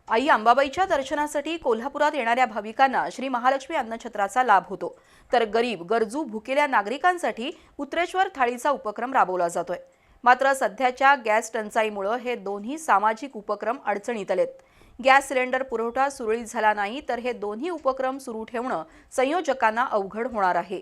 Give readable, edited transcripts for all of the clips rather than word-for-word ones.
आई अंबाबाईच्या दर्शनासाठी कोल्हापुरात येणाऱ्या भाविकांना श्री महालक्ष्मी अन्नछत्राचा लाभ होतो, तर गरीब गरजू भुकेल्या नागरिकांसाठी उत्तरेश्वर थाळीचा उपक्रम राबवला जातोय। मात्र सध्याच्या गॅस टंचाईमुळे हे दोन्ही सामाजिक उपक्रम अडचणीत आलेत। गॅस सिलेंडर पुरवठा सुरळीत झाला नाही तर हे दोन्ही उपक्रम सुरू ठेवणं संयोजकांना अवघड होणार आहे।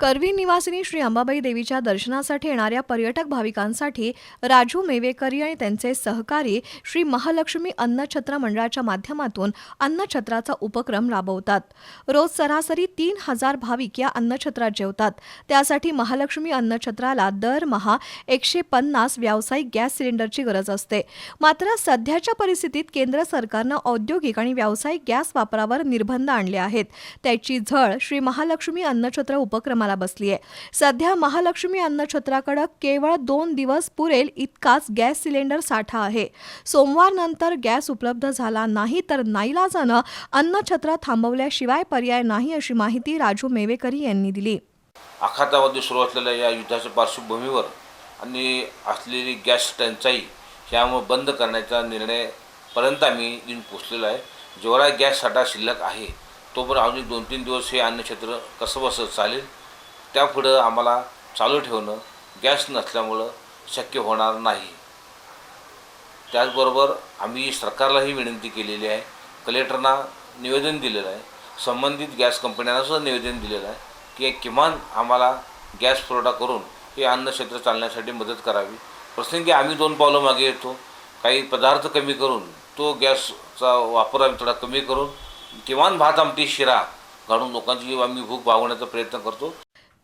करवी निवासिनी श्री अंबाबाई देवीच्या दर्शनासाठी येणाऱ्या पर्यटक भाविकांसाठी राजू मेवेकरी आणि त्यांचे सहकारी श्री महालक्ष्मी अन्नछत्र मंडळाच्या माध्यमातून अन्नछत्राचा उपक्रम राबवतात। रोज सरासरी 3000 भाविक या अन्नछत्रात जेवतात। त्यासाठी महालक्ष्मी अन्नछत्राला दरमहा 150 व्यावसायिक गॅस सिलेंडरची गरज असते। मात्र सध्याच्या परिस्थितीत केंद्र सरकारनं औद्योगिक आणि व्यावसायिक गॅस वापरावर निर्बंध आणले आहेत। त्याची झळ श्री महालक्ष्मी अन्नछत्र उपक्रमाला बसली आहे। सध्या महालक्ष्मी अन्नछत्राकडे केवळ 2 दिवस पुरेल इतकाच गॅस सिलेंडर साठा आहे। सोमवार नंतर गॅस उपलब्ध झाला नाही तर नाईलाजानं अन्नछत्र थांबवल्याशिवाय पर्याय नाही, अशी माहिती राजू मेवेकरी यांनी दिली। आखातामध्ये सुरू असलेल्या या युद्धाच्या पार्श्वभूमीवर आणि असलेली गॅस टंचाई ह्यामुळे बंद करण्याचा निर्णयपर्यंत आम्ही येऊन पोचलेलो आहे। जेवढा गॅस साठा शिल्लक आहे तोपर्यंत अजून 2-3 दिवस हे अन्नछत्र कसं बसं चालेल। त्यापुढं आम्हाला चालू ठेवणं गॅस नसल्यामुळं शक्य होणार नाही। त्याचबरोबर आम्ही सरकारलाही विनंती केलेली आहे, कलेक्टरना निवेदन दिलेलं आहे, संबंधित गॅस कंपन्यांनासुद्धा निवेदन दिलेलं आहे की किमान आम्हाला गॅस पुरवठा करून हे अन्नक्षेत्र चालण्यासाठी मदत करावी। प्रसंगी आम्ही 2 पावलं मागे येतो, काही पदार्थ कमी करून तो गॅसचा वापर आम्ही थोडा कमी करून किमान भात आमटी शिरा घालून लोकांची आम्ही भूक भागवण्याचा प्रयत्न करतो।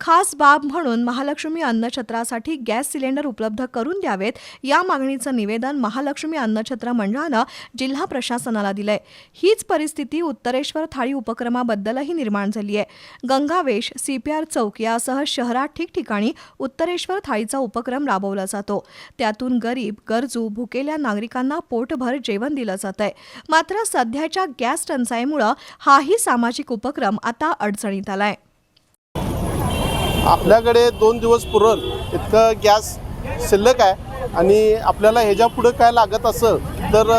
खास बाब म्हणून महालक्ष्मी अन्नछत्रासाठी गॅस सिलेंडर उपलब्ध करून द्यावेत या मागणीचं निवेदन महालक्ष्मी अन्नछत्र मंडळानं जिल्हा प्रशासनाला दिलंय। हीच परिस्थिती उत्तरेश्वर थाळी उपक्रमाबद्दलही निर्माण झाली आहे। गंगावेश, CPR चौक यासह शहरात ठिकठिकाणी उत्तरेश्वर थाळीचा उपक्रम राबवला जातो। त्यातून गरीब गरजू भुकेल्या नागरिकांना पोटभर जेवण दिलं जातंय। मात्र सध्याच्या गॅस टंचाईमुळे हाही सामाजिक उपक्रम आता अडचणीत आलाय। आपल्याकडे 2 दिवस पुरल इतकं गॅस शिल्लक आहे आणि आपल्याला ह्याच्या पुढे काय लागत असेल तर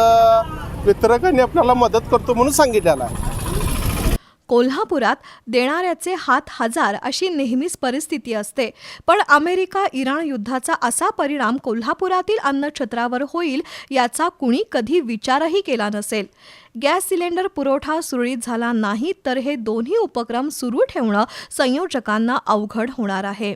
वितरकांनी आपल्याला मदत करतो म्हणून सांगितलेलं आहे। कोल्हापुरात देणाऱ्याचे हात हजार अशी नेहमीच परिस्थिती असते, पण अमेरिका इराण युद्धाचा असा परिणाम कोल्हापुरातील अन्नछत्रावर होईल याचा कुणी कधी विचारही केला नसेल। गॅस सिलेंडर पुरवठा सुरळीत झाला नाही तर हे दोन्ही उपक्रम सुरू ठेवणं संयोजकांना अवघड होणार आहे।